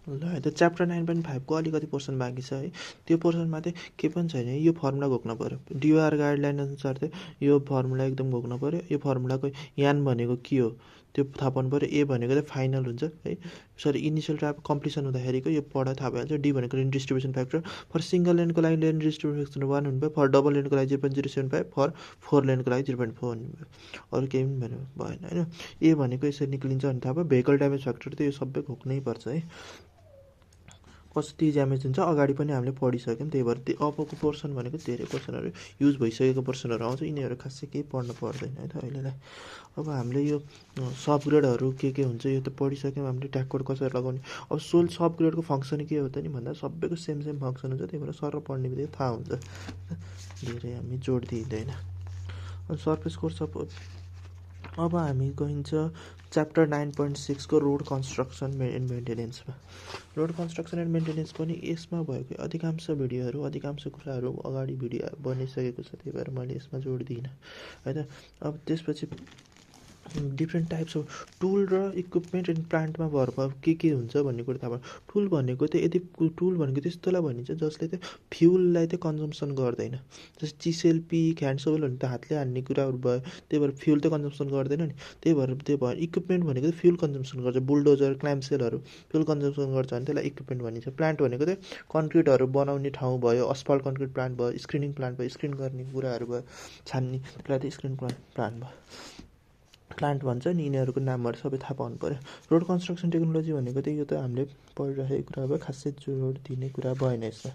ल त च्याप्टर 9.5 को अलिकति पोर्सन बाँकी छ है। त्यो पोर्सनमा चाहिँ के पनि छैन, यो फर्मुला घोक्न पऱ्यो। डिओआर गाइडलाइन अनुसार चाहिँ यो फर्मुला एकदम घोक्न पऱ्यो। यो फर्मुलाको यान भनेको के हो त्यो थाहा पाउनु पऱ्यो। ए भनेको चाहिँ फाइनल हुन्छ है, सरी इनिसियल ट्राप कम्प्लिसन हुँदाखेरिको यो पढा थाहा भइहाल्छ। डी भनेको lane distribution factor, for single लेनको लागि लेन डिस्ट्रिब्युसन फ्याक्टर 1 हुनुभयो, फर डबल लेनको लागि 0.075, फर 4 लेनको लागि 0.4 हुनुभयो। अरू केही पनि भन्नु भएन होइन। ए भनेको यसरी निक्लिन्छ भने थाहा भयो। भेहिकल ड्यामेज फ्याक्टर त यो सबै घोक्नै पर्छ है। कति ड्यामेज हुन्छ अगाडि पनि हामीले पढिसक्यौँ, त्यही भएर त्यो अबको पोर्सन भनेको धेरै पोर्सनहरू युज भइसकेको पोर्सनहरू आउँछ, यिनीहरू खासै केही पढ्नु पर्दैन है त अहिलेलाई। अब हामीले यो सबग्रेडहरू के हुन्छ यो त पढिसक्यौँ हामीले, ट्याग कोड कसरी लगाउने। अब सबग्रेडको फङ्सन के हो त नि भन्दा सबैको सेम फङ्सन हुन्छ, त्यही भएर सर पढ्ने बित्तिकै थाहा हुन्छ, धेरै हामी जोड दिँदैन। अनि सर्फेस कोर्स अब हामी गइन्छ च्याप्टर 9.6 को रोड कन्स्ट्रक्सन एन्ड मेन्टेनेन्समा। रोड कन्स्ट्रक्सन एन्ड मेन्टेनेन्स पनि यसमा भएको अधिकांश भिडियोहरू अधिकांश कुराहरू अगाडि भिडियो बनिसकेको छ, त्यही भएर मैले यसमा जोड दिइनँ है त। अब त्यसपछि डिफ्रेन्ट टाइप्स अफ टुल र इक्विपमेन्ट एन्ड प्लान्टमा भर के हुन्छ भन्ने कुरा थाहा भयो। टुल भनेको चाहिँ यदि टुल भनेको त्यस्तोलाई भनिन्छ जसले चाहिँ फ्युललाई चाहिँ कन्जम्सन गर्दैन। जस्तै चिसेल, पिक, ह्यान्ड सोभल भने त हातले हान्ने कुराहरू भयो, त्यही भएर फ्युल त कन्जम्सन गर्दैन नि। त्यही भएर त्यो भयो इक्विपमेन्ट भनेको चाहिँ फ्युल कन्जम्सन गर्छ। बुलडोजर, क्ल्याम्पसेलहरू फ्युल कन्जम्सन गर्छ भने त्यसलाई इक्विपमेन्ट भनिन्छ। प्लान्ट भनेको चाहिँ कन्क्रिटहरू बनाउने ठाउँ भयो, अस्फल्ट कन्क्रिट प्लान्ट भयो, स्क्रिनिङ प्लान्ट भयो, स्क्रिन गर्ने कुराहरू भयो, छान्ने, त्यसलाई चाहिँ स्क्रिन प्लान्ट भयो, प्लान्ट भन्छ नि। यिनीहरूको नामहरू सबै थाहा पाउनु पऱ्यो। रोड कन्स्ट्रक्सन टेक्नोलोजी भनेको चाहिँ यो त हामीले पढिरहेको कुरा भयो, खासै जोड दिने कुरा भएन यसमा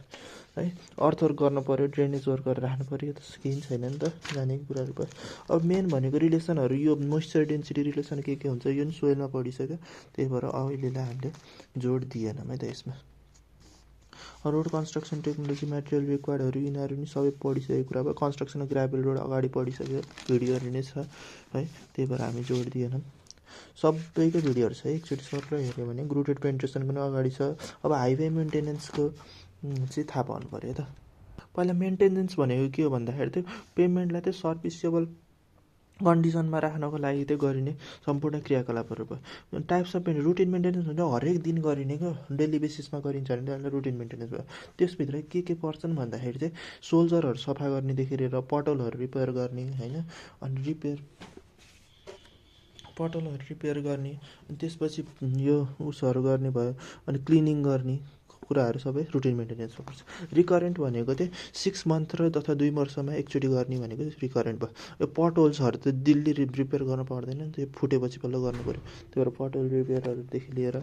है। अर्थवर्क गर्नु पऱ्यो, ड्रेनेज वर्कहरू राख्नु पऱ्यो, यो त केही छैन नि त, जानेको कुराहरू भयो। अब मेन भनेको रिलेसनहरू, यो मोइस्चर डेन्सिटी रिलेसन के हुन्छ यो नि सोइलमा पढिसक्यो, त्यही भएर अहिलेलाई हामीले जोड दिएनौँ है त यसमा। रोड कन्स्ट्रक्सन टेक्नोलोजी, मेटेरियल रिक्वायर्डहरू यिनीहरू नि सबै पढिसकेको कुरा भयो। कन्स्ट्रक्सन ग्राभल रोड अगाडि पढिसक्यो, भिडियोहरू नै छ है, त्यही भएर हामी जोड दिएनौँ। सबैको भिडियोहरू छ, एकचोटि सर हेऱ्यो भने ग्रुटेड पेन्ट्रेसन पनि अगाडि छ। अब हाइवे मेन्टेनेन्सको चाहिँ थाहा पाउनु पऱ्यो त। पहिला मेन्टेनेन्स भनेको के हो भन्दाखेरि चाहिँ पेमेन्टलाई चाहिँ सर्भिसेबल कन्डिसनमा राख्नको लागि चाहिँ गरिने सम्पूर्ण क्रियाकलापहरू भयो। टाइप्स अफ रुटिन मेन्टेनेन्स हुन्छ, हरेक दिन गरिने क्या, डेली बेसिसमा गरिन्छ भने त्यसलाई रुटिन मेन्टेनेन्स भयो। त्यसभित्र के पर्छन् भन्दाखेरि चाहिँ सोल्जरहरू सफा गर्नेदेखि लिएर पटलहरू रिपेयर गर्ने होइन, अनि पटलहरू रिपेयर गर्ने, अनि त्यसपछि यो उसहरू गर्ने भयो, अनि क्लिनिङ गर्ने कुराहरू सबै रुटिन मेन्टेनेन्समा पर्छ। रिकरेन्ट भनेको चाहिँ 6 मन्थ र तथा 2 वर्षमा एकचोटि गर्ने भनेको रिकरेन्ट भयो। यो पटहोल्सहरू त दिल्ली रिपेयर गर्नु पर्दैन नि, त्यो फुटेपछि पल्ल गर्नु पऱ्यो, त्यही भएर पटहोल रिपेयरहरूदेखि लिएर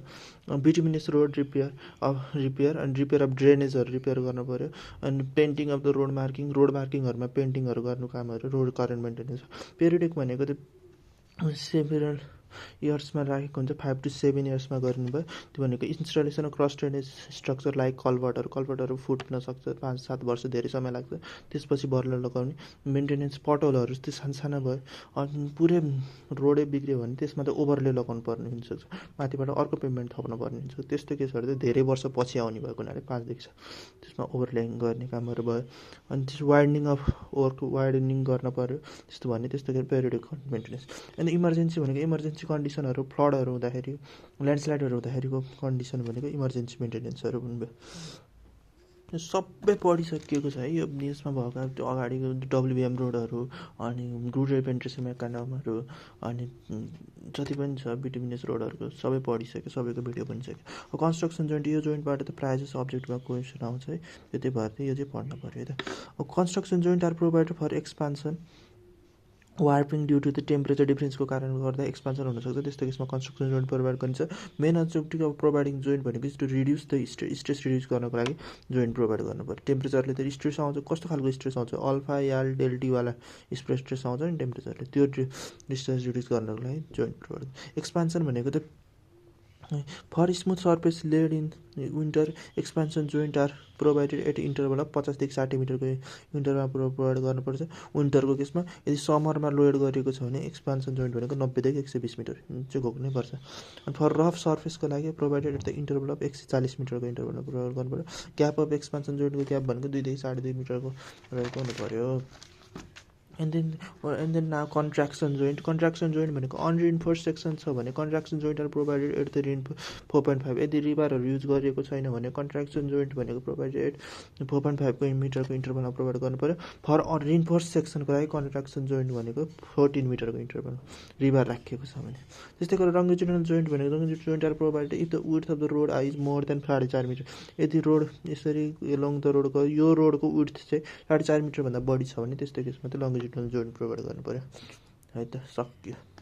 बिटुमिनस रोड रिपेयर अनि रिपेयर अफ ड्रेनेजहरू रिपेयर गर्नु पऱ्यो, अनि पेन्टिङ अफ द रोड मार्किङहरूमा पेन्टिङहरू गर्नु कामहरू रोड करेन्ट मेन्टेनेन्स। पेरियोडिक भनेको चाहिँ सेभरल इयर्समा राखेको हुन्छ, 5 to 7 इयर्समा गर्नुभयो। त्यो भनेको installation of cross drainage structure like कल्भर्टहरू फुट्न सक्छ, 5-7 वर्ष धेरै समय लाग्छ, त्यसपछि बर्ल लगाउने। मेन्टेनेन्स पटहोलहरू त्यो सानसानो भयो, अनि पुरै रोडै बिग्रियो भने त्यसमा त ओभरले लगाउनु पर्ने हुन्छ, माथिबाट अर्को पेमेन्ट थप्नु पर्ने हुन्छ। त्यस्तो केसहरू चाहिँ धेरै वर्ष पछि आउने भएको हुनाले 5देखि 6 त्यसमा ओभरल्याङ गर्ने कामहरू भयो। अनि त्यस वाइडनिङ गर्न पऱ्यो, त्यस्तो भन्ने त्यस्तो के पेरियोडिक मेन्टेनेन्स। अनि इमर्जेन्सी भनेको इमर्जेन्सी कन्डिसनहरू, फ्लडहरू हुँदाखेरि, ल्यान्डस्लाइडहरू हुँदाखेरिको कन्डिसन भनेको इमर्जेन्सी मेन्टेनेन्सहरू पनि भयो। सबै पढिसकिएको छ है यो यसमा भएको। त्यो अगाडिको डब्लुबिएम रोडहरू, अनि रुरल पेन्ट्रेसन मेकानिजमहरू, अनि जति पनि छ बिटुमिनस रोडहरूको सबै पढिसक्यो, सबैको भिडियो बनिसक्यो। कन्स्ट्रक्सन जोइन्ट, यो जोइन्टबाट त प्रायः जस्तो सब्जेक्टमा क्वेसन आउँछ है, त्यही भएर चाहिँ यो चाहिँ पढ्नु पऱ्यो है त। Construction joint are provided for expansion warping due to the temperature डिफ्रेन्सको कारणले गर्दा एक्सपान्सन हुनसक्छ, त्यस्तो केसमा कन्स्ट्रक्सन जोइन्ट प्रोभाइड गरिन्छ। Main objective of providing joint भनेको to reduce the stress reduce गर्नको लागि जोइन्ट प्रोभाइड गर्नु पऱ्यो। टेम्परेचरले त स्ट्रेस आउँछ, कस्तो खालको स्ट्रेस आउँछ, अल्फा याल डेल्टीवाला स्ट्रेस आउँछ नि टेम्परेचरले, त्यो स्ट्रेस रिड्युस गर्नको लागि जोइन्ट प्रोभाइड। एक्सपान्सन भनेको त for smooth surface laid in winter, expansion joint are provided at interval of 50 देखि 60 मिटरको इन्टरमा प्रोभाइड गर्नुपर्छ विन्टरको केसमा। यदि समरमा लोड गरेको छ भने एक्सपान्सन जोइन्ट भनेको 90 देखि 120 मिटर चाहिँ घोक्नै पर्छ। अनि फर रफ सर्फेसको लागि provided at the interval of 140 मिटरको इन्टरभलमा प्रोभाइड गर्नु पऱ्यो। ग्याप अफ एक्सपान्सन जोइन्टको ग्याप भनेको 2 देखि 2.5 मिटरको रहेको हुनु पऱ्यो। And then now contraction joint भनेको अनरिइन्फोर्स सेक्सन छ भने contraction joint are provided at the 4.5 यदि रिबारहरू युज गरिएको छैन भने कन्ट्राक्सन जोइन्ट भनेको प्रोभाइडेड 4.5 मिटरको इन्टरभलमा प्रोभाइड गर्नु पऱ्यो। फर रिइन्फोर्स सेक्सनको लागि कन्ट्राक्सन जोइन्ट भनेको 14 मिटरको इन्टरभल रिबार राखिएको छ भने। त्यस्तै गरेर लङ्गिट्युडनल जोइन्ट भनेको longitudinal joint are provided if the width of the road is more than 4.5 metre. यदि रोड यसरी एलोङ द रोडको यो रोडको विड्थ चाहिँ 4.5 मिटरभन्दा बढी छ भने त्यस्तो केसमा चाहिँ लङ्गिट्युडनल जोइन्ट प्रोभाइड गर्नु पऱ्यो है त। सक्यो।